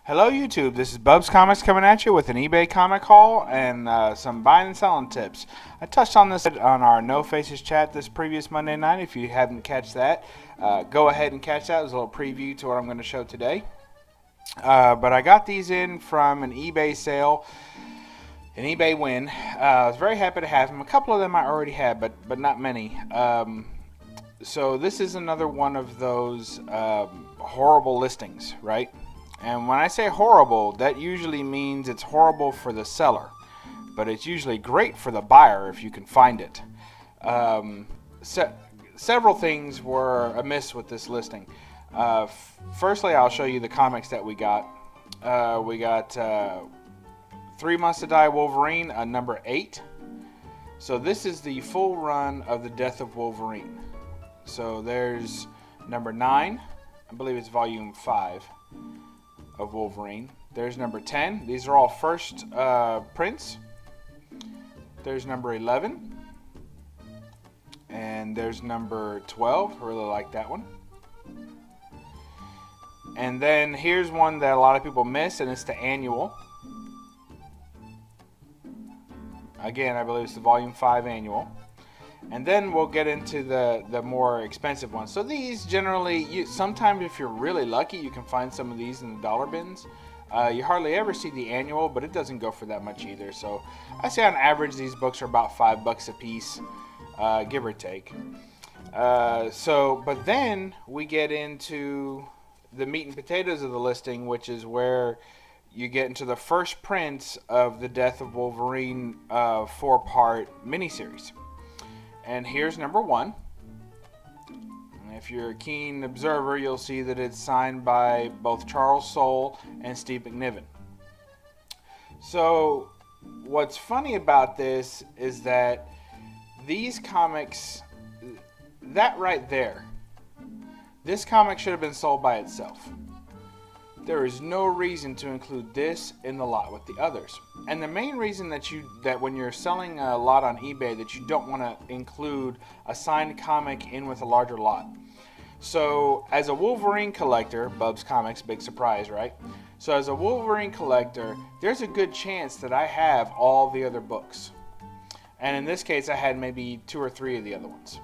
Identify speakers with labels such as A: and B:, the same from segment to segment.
A: Hello YouTube, this is BUB'S Comics coming at you with an eBay comic haul and some buying and selling tips. I touched on this on our No Faces chat this previous Monday night. If you haven't catch that, go ahead and catch that. It was a little preview to what I'm going to show today. But I got these in from an eBay sale, an eBay win. I was very happy to have them. A couple of them I already had, but not many. So this is another one of those horrible listings, right? And when I say horrible, that usually means it's horrible for the seller, but it's usually great for the buyer if you can find it. Several things were amiss with this listing. Firstly, I'll show you the comics that we got. We got 3 Months to Die Wolverine, number 8. So this is the full run of the Death of Wolverine. So there's number 9, I believe it's volume 5. Of Wolverine. There's number 10. These are all first prints. There's number 11. And there's number 12. I really like that one. And then here's one that a lot of people miss, and it's the annual. Again, I believe it's the volume 5 annual. And then we'll get into the more expensive ones. So these generally, sometimes if you're really lucky, you can find some of these in the dollar bins. You hardly ever see the annual, but it doesn't go for that much either. So I say on average these books are about $5 a piece, give or take. But then we get into the meat and potatoes of the listing, which is where you get into the first prints of the Death of Wolverine 4-part miniseries. And here's number 1. And if you're a keen observer, you'll see that it's signed by both Charles Soule and Steve McNiven. So what's funny about this is that these comics, that right there, this comic should have been sold by itself. There is no reason to include this in the lot with the others. And the main reason that when you're selling a lot on eBay that you don't want to include a signed comic in with a larger lot. So as a Wolverine collector, BUB'S Comics, big surprise, right? So as a Wolverine collector, there's a good chance that I have all the other books. And in this case, I had maybe 2 or 3 of the other ones.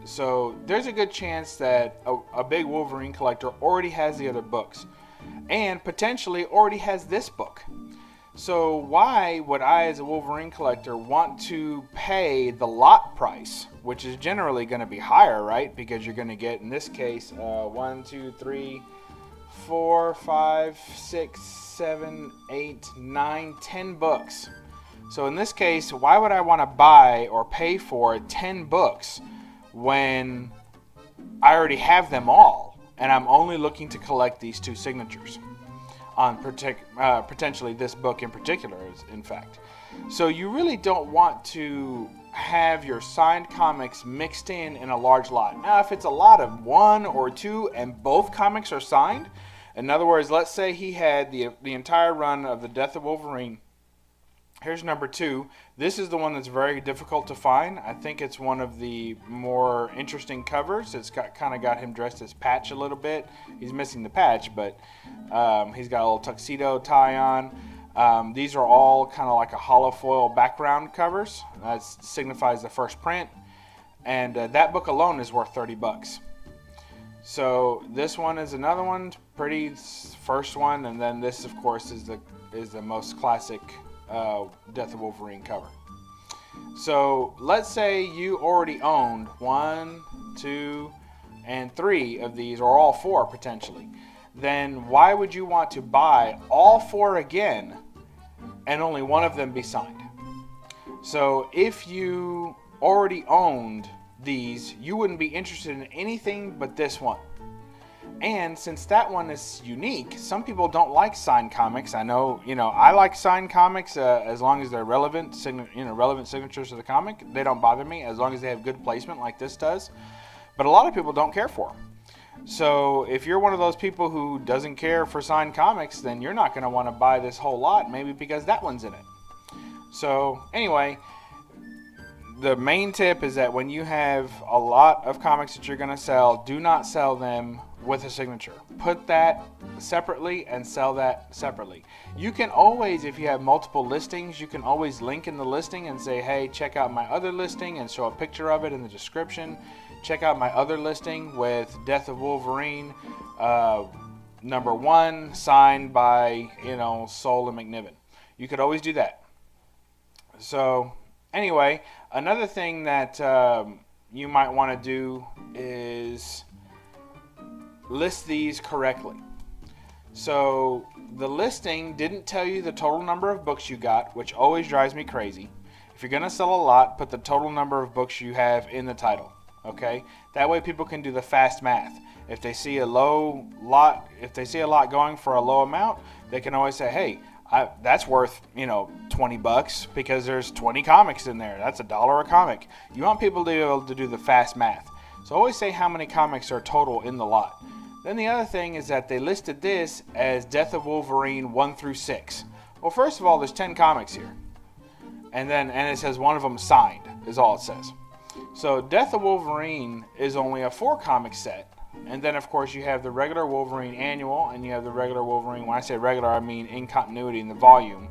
A: So there's a good chance that a big Wolverine collector already has the other books. And potentially already has this book. So why would I, as a Wolverine collector, want to pay the lot price, which is generally going to be higher, right? Because you're going to get, in this case, 1, 2, 3, 4, 5, 6, 7, 8, 9, 10 books. So in this case, why would I want to buy or pay for 10 books when I already have them all? And I'm only looking to collect these 2 signatures on potentially this book in particular, in fact. So you really don't want to have your signed comics mixed in a large lot. Now, if it's a lot of 1 or 2 and both comics are signed, in other words, let's say he had the entire run of the Death of Wolverine. Here's number 2. This is the one that's very difficult to find. I think it's one of the more interesting covers. It's kind of got him dressed as Patch a little bit. He's missing the patch, but he's got a little tuxedo tie on. These are all kind of like a hollow foil background covers. That signifies the first print. And that book alone is worth $30. So this one is another one, pretty first one. And then this, of course, is the most classic Death of Wolverine cover. So let's say you already owned 1, 2, and 3 of these, or all 4 potentially. Then why would you want to buy all 4 again and only one of them be signed? So if you already owned these, you wouldn't be interested in anything but this one. And since that one is unique, some people don't like signed comics. I know, I like signed comics as long as they're relevant signatures to the comic. They don't bother me as long as they have good placement like this does. But a lot of people don't care for them. So if you're one of those people who doesn't care for signed comics, then you're not going to want to buy this whole lot, maybe because that one's in it. So anyway, the main tip is that when you have a lot of comics that you're going to sell, do not sell them with a signature. Put that separately and sell that separately. You can always, if you have multiple listings, you can always link in the listing and say, hey, check out my other listing, and show a picture of it in the description. Check out my other listing with Death of Wolverine #1 signed by, Soul and McNiven. You could always do that. So anyway, another thing that you might want to do is list these correctly. So the listing didn't tell you the total number of books you got, which always drives me crazy. If you're going to sell a lot, put the total number of books you have in the title. Okay? That way people can do the fast math. If they see a lot going for a low amount, they can always say, hey, that's worth, $20 because there's 20 comics in there. That's $1 a comic. You want people to be able to do the fast math. So always say how many comics are total in the lot. Then the other thing is that they listed this as Death of Wolverine 1 through 6. Well, first of all, there's 10 comics here. And it says one of them signed, is all it says. So Death of Wolverine is only a 4 comic set. And then, of course, you have the regular Wolverine annual, and you have the regular Wolverine. When I say regular, I mean in continuity in the volume.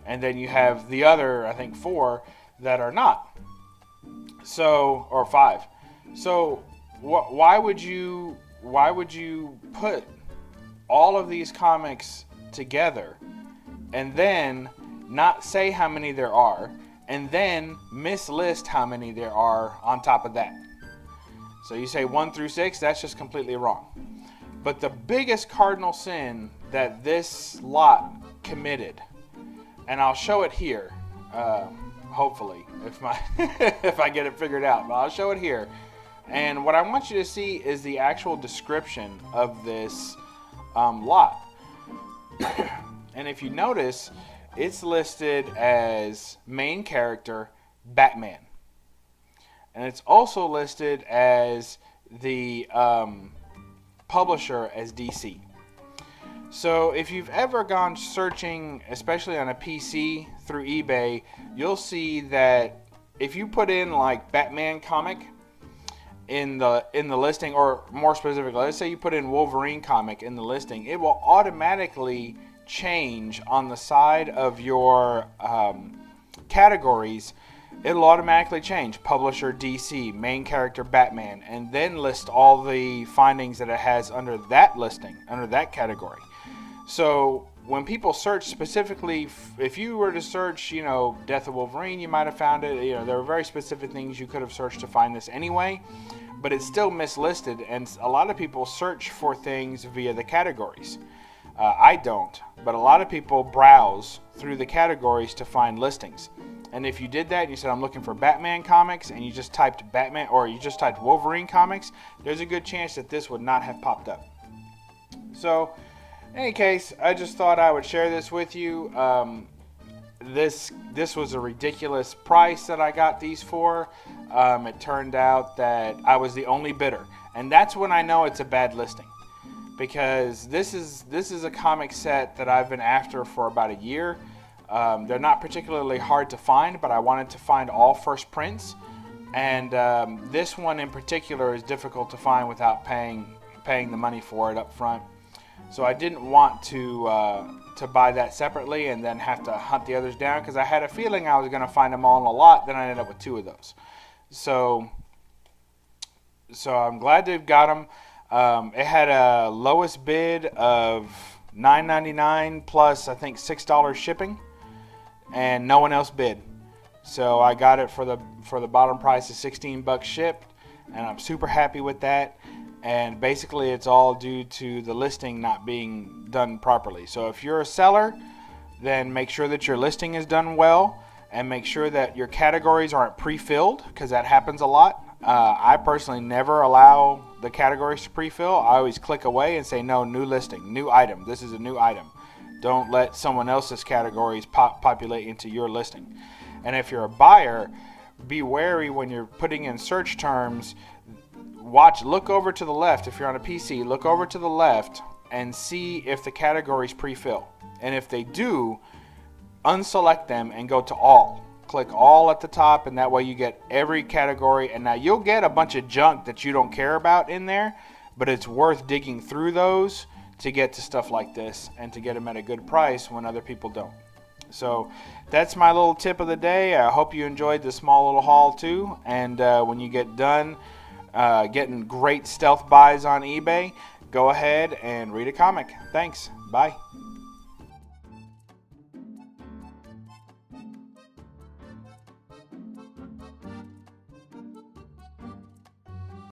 A: And then you have the other, I think, 4 that are not. So, or 5. So, why would you put all of these comics together and then not say how many there are, and then mislist how many there are on top of that? So you say 1 through 6, that's just completely wrong. But the biggest cardinal sin that this lot committed, and I'll show it here, hopefully, if I get it figured out, but I'll show it here. And what I want you to see is the actual description of this lot. And if you notice, it's listed as main character Batman. And it's also listed as the publisher as DC. So if you've ever gone searching, especially on a PC through eBay, you'll see that if you put in like Batman comic in the listing, or more specifically, let's say you put in Wolverine comic in the listing, it will automatically change on the side of your categories. It'll automatically change publisher DC, main character Batman, and then list all the findings that it has under that listing, under that category. So when people search specifically, if you were to search, Death of Wolverine, you might have found it. There were very specific things you could have searched to find this anyway, but it's still mislisted, and a lot of people search for things via the categories. I don't, but a lot of people browse through the categories to find listings. And if you did that and you said, I'm looking for Batman comics, and you just typed Batman, or you just typed Wolverine comics, there's a good chance that this would not have popped up. So, in any case, I just thought I would share this with you. This was a ridiculous price that I got these for. It turned out that I was the only bidder. And that's when I know it's a bad listing. Because this is a comic set that I've been after for about a year. They're not particularly hard to find, but I wanted to find all first prints, and this one in particular is difficult to find without paying the money for it up front. So I didn't want to buy that separately and then have to hunt the others down, because I had a feeling I was going to find them all in a lot. Then I ended up with 2 of those. So I'm glad they've got them. It had a lowest bid of $9.99 plus I think $6 shipping, and no one else bid. So I got it for the bottom price of $16 shipped, and I'm super happy with that. And basically it's all due to the listing not being done properly. So if you're a seller, then make sure that your listing is done well, and make sure that your categories aren't pre-filled, because that happens a lot. I personally never allow the categories to pre-fill. I always click away and say, no, new listing, new item. This is a new item. Don't let someone else's categories populate into your listing. And if you're a buyer, be wary when you're putting in search terms. Look over to the left. If you're on a PC, look over to the left and see if the categories pre-fill. And if they do, unselect them and go to all. click all at the top, and that way you get every category. And now you'll get a bunch of junk that you don't care about in there, but it's worth digging through those to get to stuff like this and to get them at a good price when other people don't. So that's my little tip of the day. I hope you enjoyed the small little haul too. And when you get done getting great stealth buys on eBay, go ahead and read a comic. Thanks. Bye.